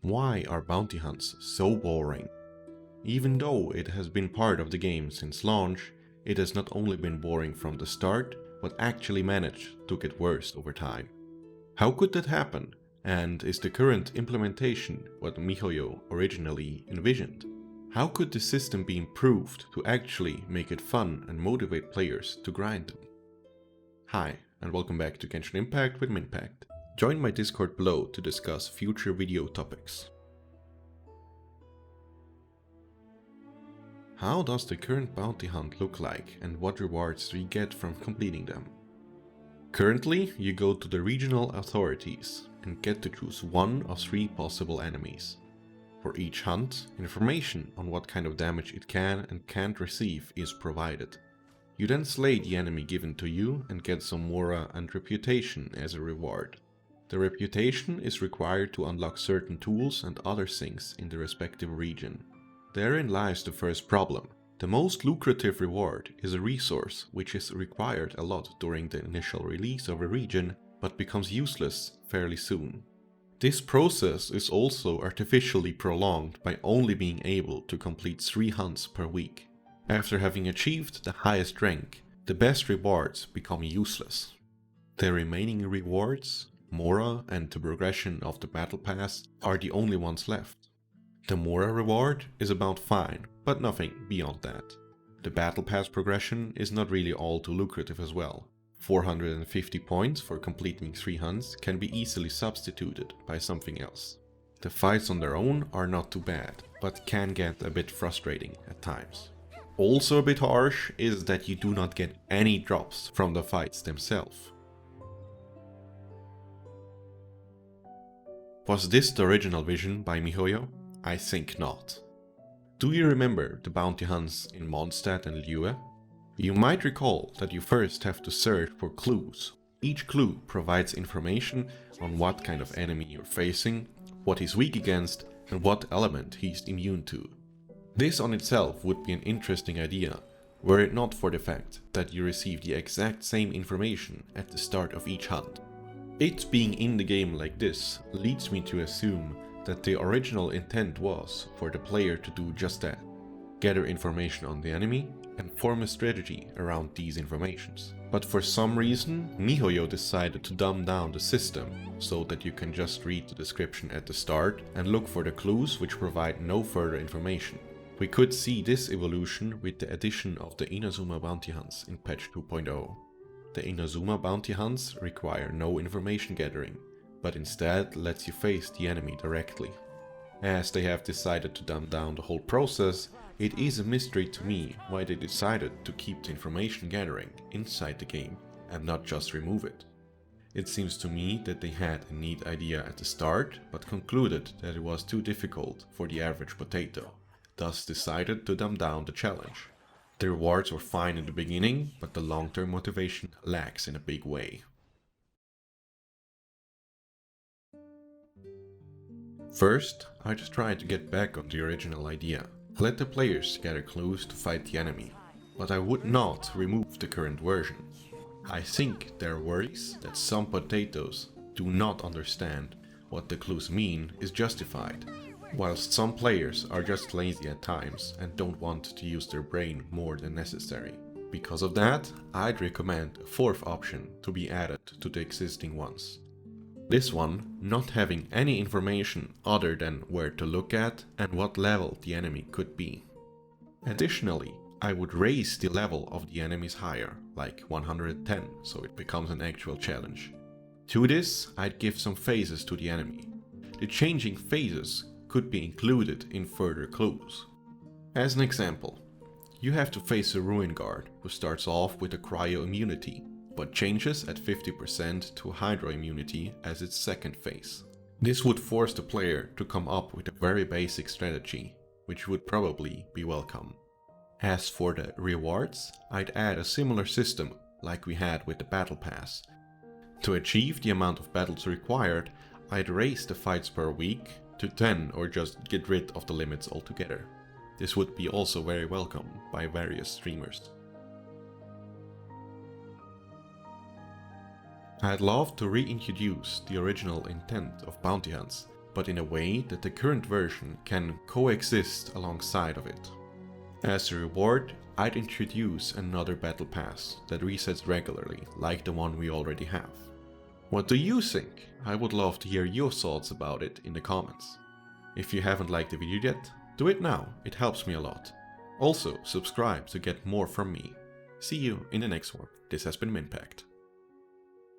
Why are bounty hunts so boring? Even though it has been part of the game since launch, it has not only been boring from the start, but actually managed to get worse over time. How could that happen? And is the current implementation what Mihoyo originally envisioned? How could the system be improved to actually make it fun and motivate players to grind them? Hi, and welcome back to Genshin Impact with Minpact. Join my Discord below to discuss future video topics. How does the current bounty hunt look like and what rewards do you get from completing them? Currently, you go to the regional authorities and get to choose one of 3 possible enemies. For each hunt, information on what kind of damage it can and can't receive is provided. You then slay the enemy given to you and get some mora and reputation as a reward. The reputation is required to unlock certain tools and other things in the respective region. Therein lies the first problem. The most lucrative reward is a resource which is required a lot during the initial release of a region, but becomes useless fairly soon. This process is also artificially prolonged by only being able to complete 3 hunts per week. After having achieved the highest rank, the best rewards become useless. The remaining rewards, mora and the progression of the battle pass are the only ones left. The mora reward is about fine, but nothing beyond that. The battle pass progression is not really all too lucrative as well. 450 points for completing 3 hunts can be easily substituted by something else. The fights on their own are not too bad, but can get a bit frustrating at times. Also a bit harsh is that you do not get any drops from the fights themselves. Was this the original vision by Mihoyo? I think not. Do you remember the bounty hunts in Mondstadt and Liyue? You might recall that you first have to search for clues. Each clue provides information on what kind of enemy you're facing, what he's weak against, and what element he's immune to. This on itself would be an interesting idea, were it not for the fact that you receive the exact same information at the start of each hunt. It being in the game like this leads me to assume that the original intent was for the player to do just that, gather information on the enemy and form a strategy around these informations. But for some reason, Mihoyo decided to dumb down the system so that you can just read the description at the start and look for the clues which provide no further information. We could see this evolution with the addition of the Inazuma bounty hunts in patch 2.0. The Inazuma bounty hunts require no information gathering, but instead lets you face the enemy directly. As they have decided to dumb down the whole process, it is a mystery to me why they decided to keep the information gathering inside the game and not just remove it. It seems to me that they had a neat idea at the start, but concluded that it was too difficult for the average potato, thus decided to dumb down the challenge. The rewards were fine in the beginning, but the long-term motivation lacks in a big way. First, I just tried to get back on the original idea. Let the players gather clues to fight the enemy, but I would not remove the current version. I think their worries that some potatoes do not understand what the clues mean is justified, whilst some players are just lazy at times and don't want to use their brain more than necessary. Because of that, I'd recommend a 4th option to be added to the existing ones. This one not having any information other than where to look at and what level the enemy could be. Additionally, I would raise the level of the enemies higher, like 110, so it becomes an actual challenge. To this, I'd give some phases to the enemy. The changing phases could be included in further clues. As an example, you have to face a Ruin Guard who starts off with a cryo immunity, but changes at 50% to hydro immunity as its second phase. This would force the player to come up with a very basic strategy, which would probably be welcome. As for the rewards, I'd add a similar system like we had with the battle pass. To achieve the amount of battles required, I'd raise the fights per week to 10 or just get rid of the limits altogether. This would be also very welcome by various streamers. I'd love to reintroduce the original intent of bounty hunts, but in a way that the current version can coexist alongside of it. As a reward, I'd introduce another battle pass that resets regularly, like the one we already have. What do you think? I would love to hear your thoughts about it in the comments. If you haven't liked the video yet, do it now, it helps me a lot. Also, subscribe to get more from me. See you in the next one. This has been Minpact.